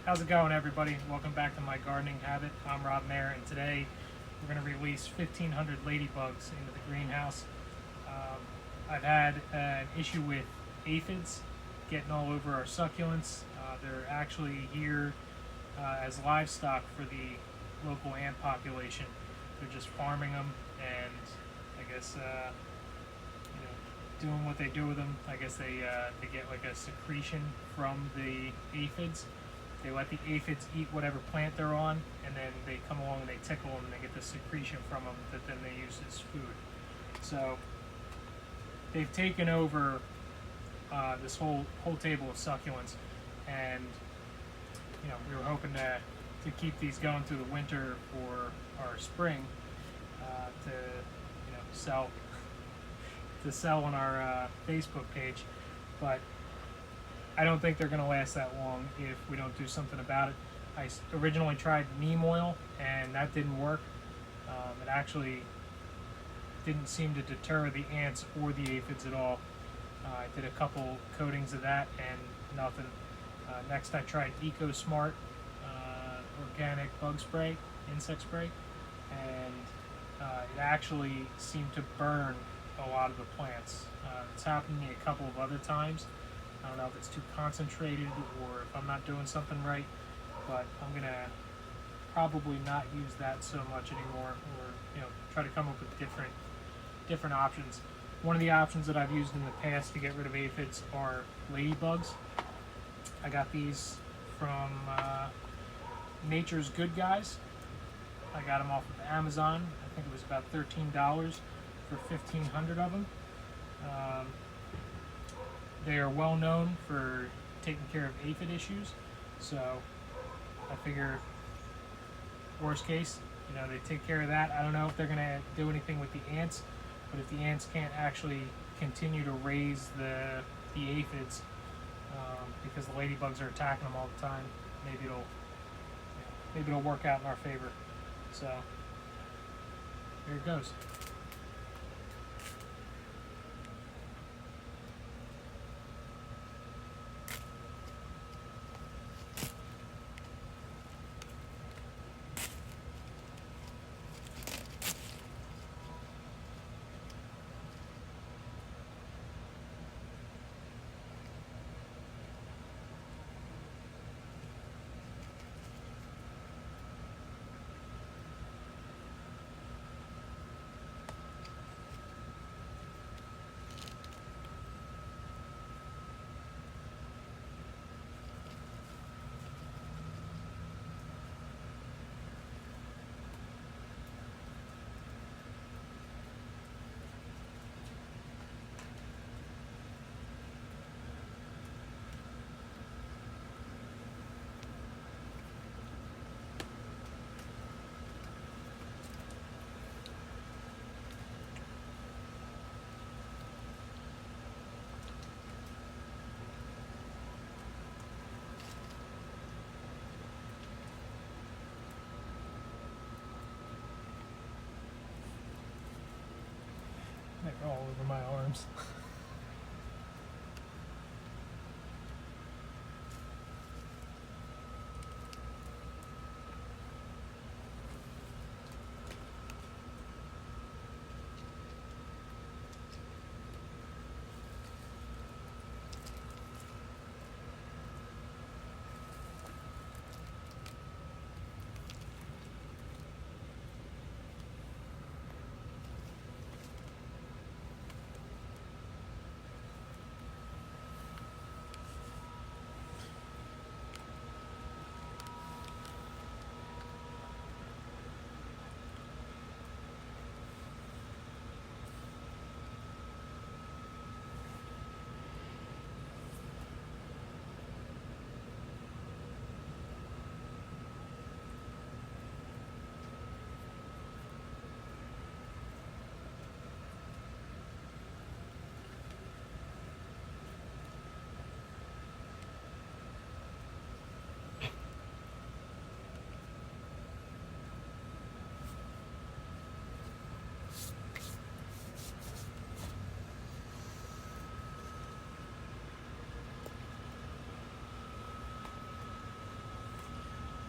How's it going, everybody? Welcome back to My Gardening Habit. I'm Rob Mayer, and today we're going to release 1,500 ladybugs into the greenhouse. I've had an issue with aphids getting all over our succulents. They're actually here as livestock for the local ant population. They're just farming them, and I guess doing what they do with them. I guess they get like a secretion from the aphids. They let the aphids eat whatever plant they're on, and then they come along and they tickle them, and they get the secretion from them that then they use as food. So they've taken over this whole table of succulents, and we were hoping to keep these going through the winter for our spring to sell on our Facebook page, but I don't think they're going to last that long if we don't do something about it. I originally tried neem oil, and that didn't work. It actually didn't seem to deter the ants or the aphids at all. I did a couple coatings of that and nothing. Next I tried EcoSmart organic bug spray, insect spray, and it actually seemed to burn a lot of the plants. It's happened to me a couple of other times. I don't know if it's too concentrated or if I'm not doing something right, but I'm gonna probably not use that so much anymore, or try to come up with different options. One of the options that I've used in the past to get rid of aphids are ladybugs. I got these from Nature's Good Guys. I got them off of Amazon. I think it was about $13 for 1,500 of them. They are well known for taking care of aphid issues, so I figure worst case, they take care of that. I don't know if they're going to do anything with the ants, but if the ants can't actually continue to raise the aphids because the ladybugs are attacking them all the time, maybe it'll work out in our favor. So here it goes. They're all over my arms.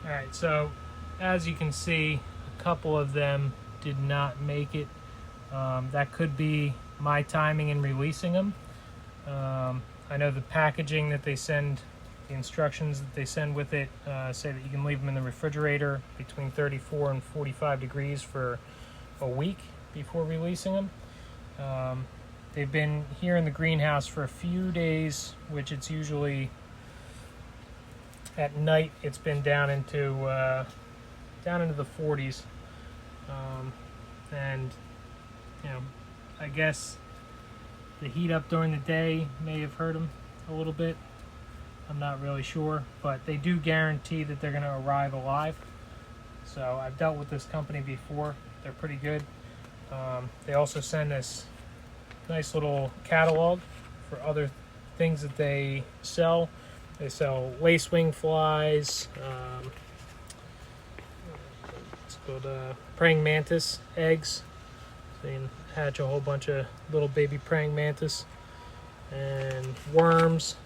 Alright, so as you can see, a couple of them did not make it. That could be my timing in releasing them. I know the packaging that they send, the instructions that they send with it, say that you can leave them in the refrigerator between 34 and 45 degrees for a week before releasing them. They've been here in the greenhouse for a few days, which it's usually at night. It's been down into the 40s, and you know, I guess the heat up during the day may have hurt them a little bit. I'm not really sure, but they do guarantee that they're going to arrive alive. So I've dealt with this company before. They're pretty good. They also send this nice little catalog for other things that they sell. They sell lacewing flies. It's called praying mantis eggs. So you can hatch a whole bunch of little baby praying mantis, and worms,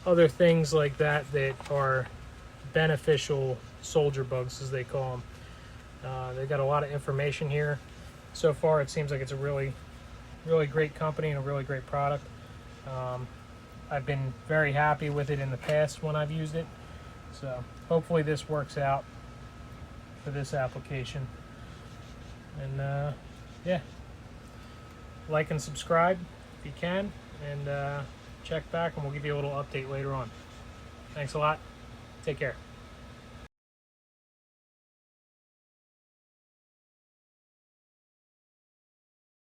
other things like that that are beneficial soldier bugs, as they call them. They've got a lot of information here. So far, it seems like it's a really great company and a really great product. I've been very happy with it in the past when I've used it. So hopefully this works out for this application. And yeah, like and subscribe if you can, and check back and we'll give you a little update later on. Thanks a lot. Take care.